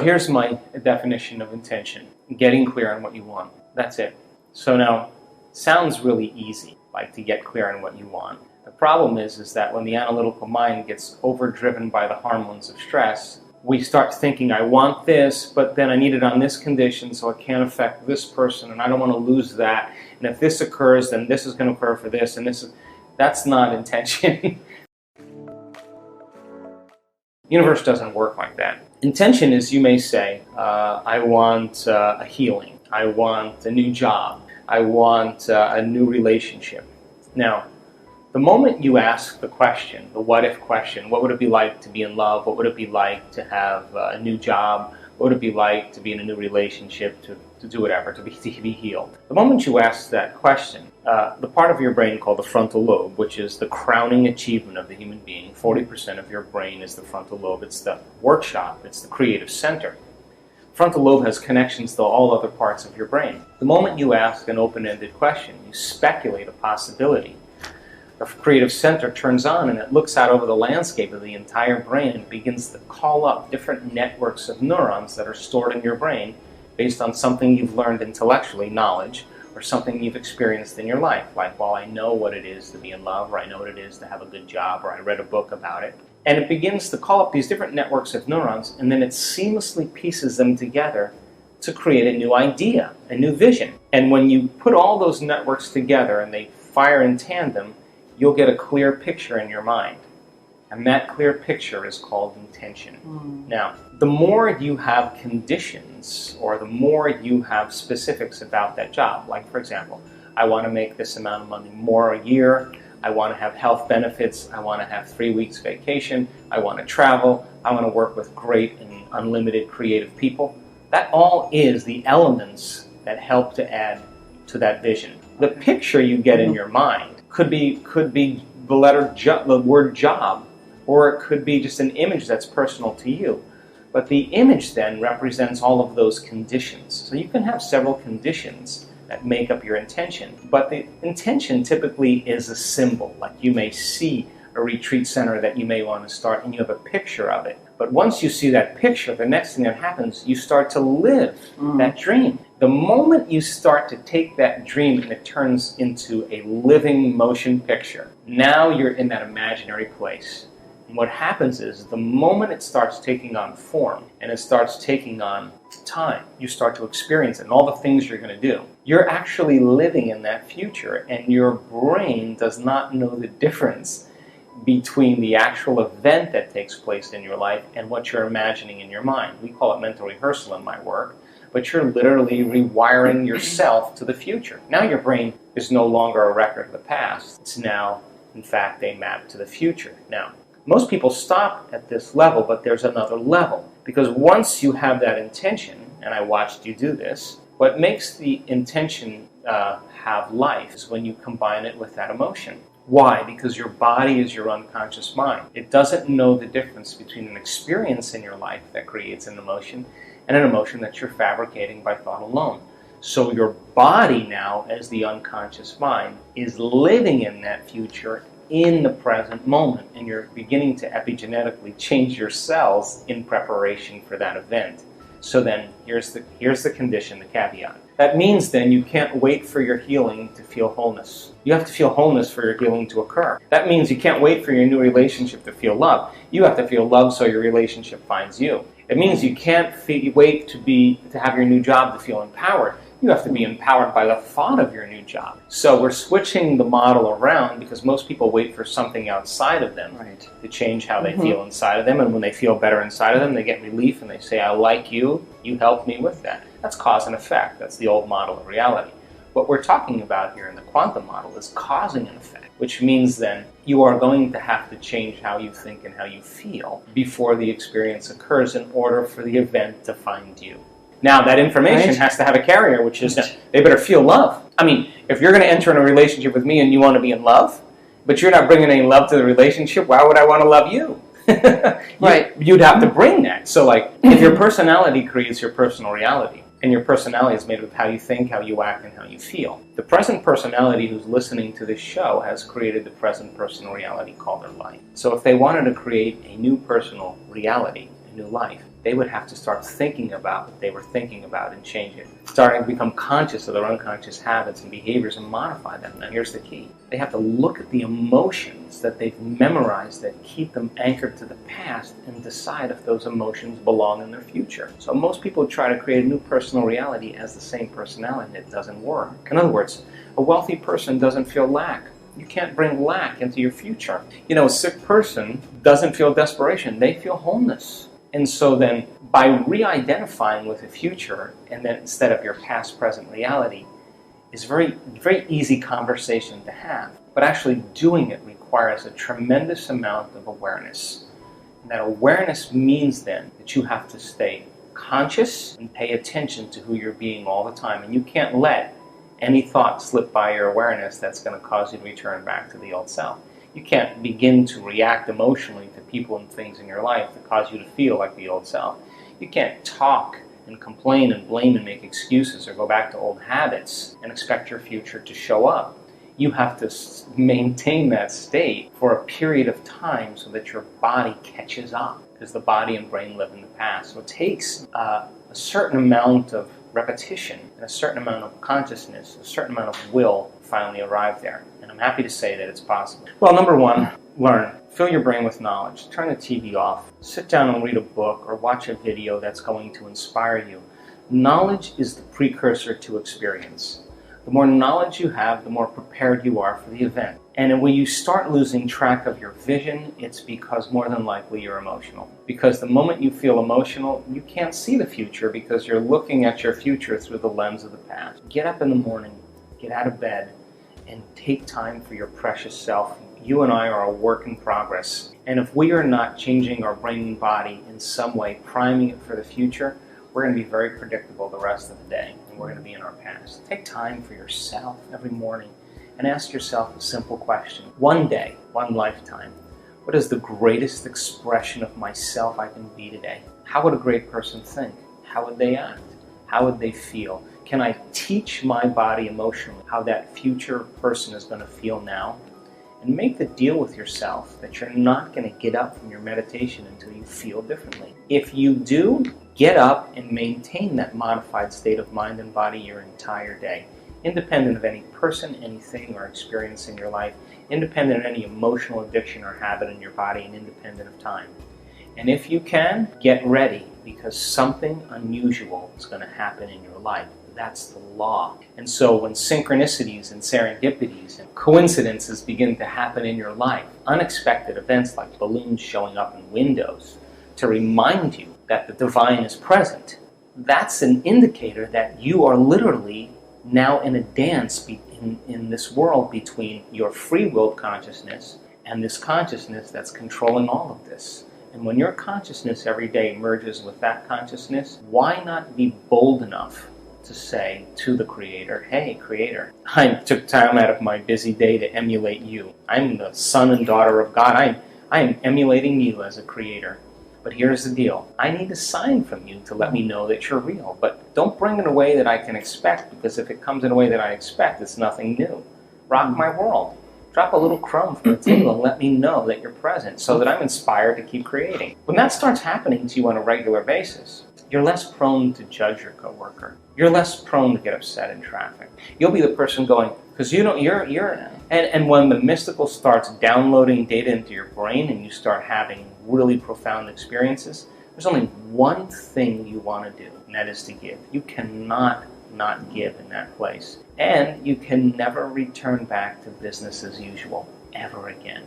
here's my definition of intention. Getting clear on what you want. That's it. So now, it sounds really easy, like to get clear on what you want. The problem is that when the analytical mind gets overdriven by the hormones of stress, we start thinking, I want this, but then I need it on this condition, so it can't affect this person, and I don't want to lose that. And if this occurs, then this is going to occur for this, and that's not intention. The universe doesn't work like that. Intention is, you may say, I want a healing. I want a new job. I want a new relationship. Now, the moment you ask the question, the what-if question, what would it be like to be in love? What would it be like to have a new job? What would it be like to be in a new relationship, to do whatever, to be healed? The moment you ask that question, the part of your brain called the frontal lobe, which is the crowning achievement of the human being, 40% of your brain is the frontal lobe. It's the workshop. It's the creative center. Frontal lobe has connections to all other parts of your brain. The moment you ask an open-ended question, you speculate a possibility. The creative center turns on and it looks out over the landscape of the entire brain and begins to call up different networks of neurons that are stored in your brain based on something you've learned intellectually, knowledge, or something you've experienced in your life. Like, well, I know what it is to be in love, or I know what it is to have a good job, or I read a book about it. And it begins to call up these different networks of neurons, and then it seamlessly pieces them together to create a new idea, a new vision. And when you put all those networks together and they fire in tandem, you'll get a clear picture in your mind. And that clear picture is called intention. Now, the more you have conditions, or the more you have specifics about that job, like, for example, I want to make this amount of money more a year, I want to have health benefits, I want to have 3 weeks vacation, I want to travel, I want to work with great and unlimited creative people. That all is the elements that help to add to that vision. The picture you get in your mind could be the word job, or it could be just an image that's personal to you. But the image then represents all of those conditions. So you can have several conditions that make up your intention, but the intention typically is a symbol. Like, you may see a retreat center that you may want to start and you have a picture of it. But once you see that picture, the next thing that happens, you start to live that dream. The moment you start to take that dream and it turns into a living motion picture, now you're in that imaginary place. And what happens is, the moment it starts taking on form and it starts taking on time, you start to experience it and all the things you're going to do. You're actually living in that future, and your brain does not know the difference between the actual event that takes place in your life and what you're imagining in your mind. We call it mental rehearsal in my work, but you're literally rewiring yourself to the future. Now your brain is no longer a record of the past. It's now, in fact, a map to the future. Now, most people stop at this level, but there's another level. Because once you have that intention, and I watched you do this, what makes the intention have life is when you combine it with that emotion. Why? Because your body is your unconscious mind. It doesn't know the difference between an experience in your life that creates an emotion and an emotion that you're fabricating by thought alone. So your body now, as the unconscious mind, is living in that future in the present moment, and you're beginning to epigenetically change your cells in preparation for that event. So then, here's the condition, the caveat. That means then you can't wait for your healing to feel wholeness. You have to feel wholeness for your healing to occur. That means you can't wait for your new relationship to feel love. You have to feel love so your relationship finds you. It means you can't wait to have your new job to feel empowered. You have to be empowered by the thought of your new job. So we're switching the model around because most people wait for something outside of them to change how they feel inside of them. And when they feel better inside of them, they get relief and they say, I like you, you helped me with that. That's cause and effect. That's the old model of reality. What we're talking about here in the quantum model is causing an effect, which means then you are going to have to change how you think and how you feel before the experience occurs in order for the event to find you. Now, that information has to have a carrier, which is they better feel love. I mean, if you're going to enter in a relationship with me and you want to be in love, but you're not bringing any love to the relationship, why would I want to love you? You'd have to bring that. So, like, if your personality creates your personal reality, and your personality is made of how you think, how you act, and how you feel. The present personality who's listening to this show has created the present personal reality called their life. So if they wanted to create a new personal reality, a new life, they would have to start thinking about what they were thinking about and change it. Starting to become conscious of their unconscious habits and behaviors and modify them. Now here's the key. They have to look at the emotions that they've memorized that keep them anchored to the past and decide if those emotions belong in their future. So most people try to create a new personal reality as the same personality, and it doesn't work. In other words, a wealthy person doesn't feel lack. You can't bring lack into your future. You know, a sick person doesn't feel desperation. They feel wholeness. And so then, by re-identifying with the future, and then instead of your past, present reality, is very, very easy conversation to have. But actually doing it requires a tremendous amount of awareness. And that awareness means then that you have to stay conscious and pay attention to who you're being all the time. And you can't let any thought slip by your awareness that's going to cause you to return back to the old self. You can't begin to react emotionally to people and things in your life that cause you to feel like the old self. You can't talk and complain and blame and make excuses or go back to old habits and expect your future to show up. You have to maintain that state for a period of time so that your body catches up, because the body and brain live in the past. So it takes a certain amount of repetition and a certain amount of consciousness, a certain amount of will to finally arrive there. And I'm happy to say that it's possible. Well, number one, learn. Fill your brain with knowledge. Turn the TV off. Sit down and read a book or watch a video that's going to inspire you. Knowledge is the precursor to experience. The more knowledge you have, the more prepared you are for the event. And when you start losing track of your vision, it's because more than likely you're emotional. Because the moment you feel emotional, you can't see the future because you're looking at your future through the lens of the past. Get up in the morning, get out of bed, and take time for your precious self. You and I are a work in progress. And if we are not changing our brain and body in some way, priming it for the future, we're going to be very predictable the rest of the day, and we're going to be in our past. Take time for yourself every morning and ask yourself a simple question. One day, one lifetime, what is the greatest expression of myself I can be today? How would a great person think? How would they act? How would they feel? Can I teach my body emotionally how that future person is going to feel now? And make the deal with yourself that you're not going to get up from your meditation until you feel differently. If you do, get up and maintain that modified state of mind and body your entire day, independent of any person, anything, or experience in your life, independent of any emotional addiction or habit in your body, and independent of time. And if you can, get ready, because something unusual is going to happen in your life. That's the law. And so when synchronicities and serendipities and coincidences begin to happen in your life, unexpected events like balloons showing up in windows to remind you that the divine is present, that's an indicator that you are literally now in a dance in this world between your free-willed consciousness and this consciousness that's controlling all of this. And when your consciousness every day merges with that consciousness, why not be bold enough to say to the Creator, hey, Creator, I took time out of my busy day to emulate you. I'm the son and daughter of God. I am emulating you as a Creator. But here's the deal. I need a sign from you to let me know that you're real. But don't bring it in a way that I can expect, because if it comes in a way that I expect, it's nothing new. Rock my world. Drop a little crumb from the table and let me know that you're present so that I'm inspired to keep creating. When that starts happening to you on a regular basis, you're less prone to judge your coworker. You're less prone to get upset in traffic. You'll be the person going, because and when the mystical starts downloading data into your brain and you start having really profound experiences, there's only one thing you want to do, and that is to give. You cannot not give in that place. And you can never return back to business as usual, ever again.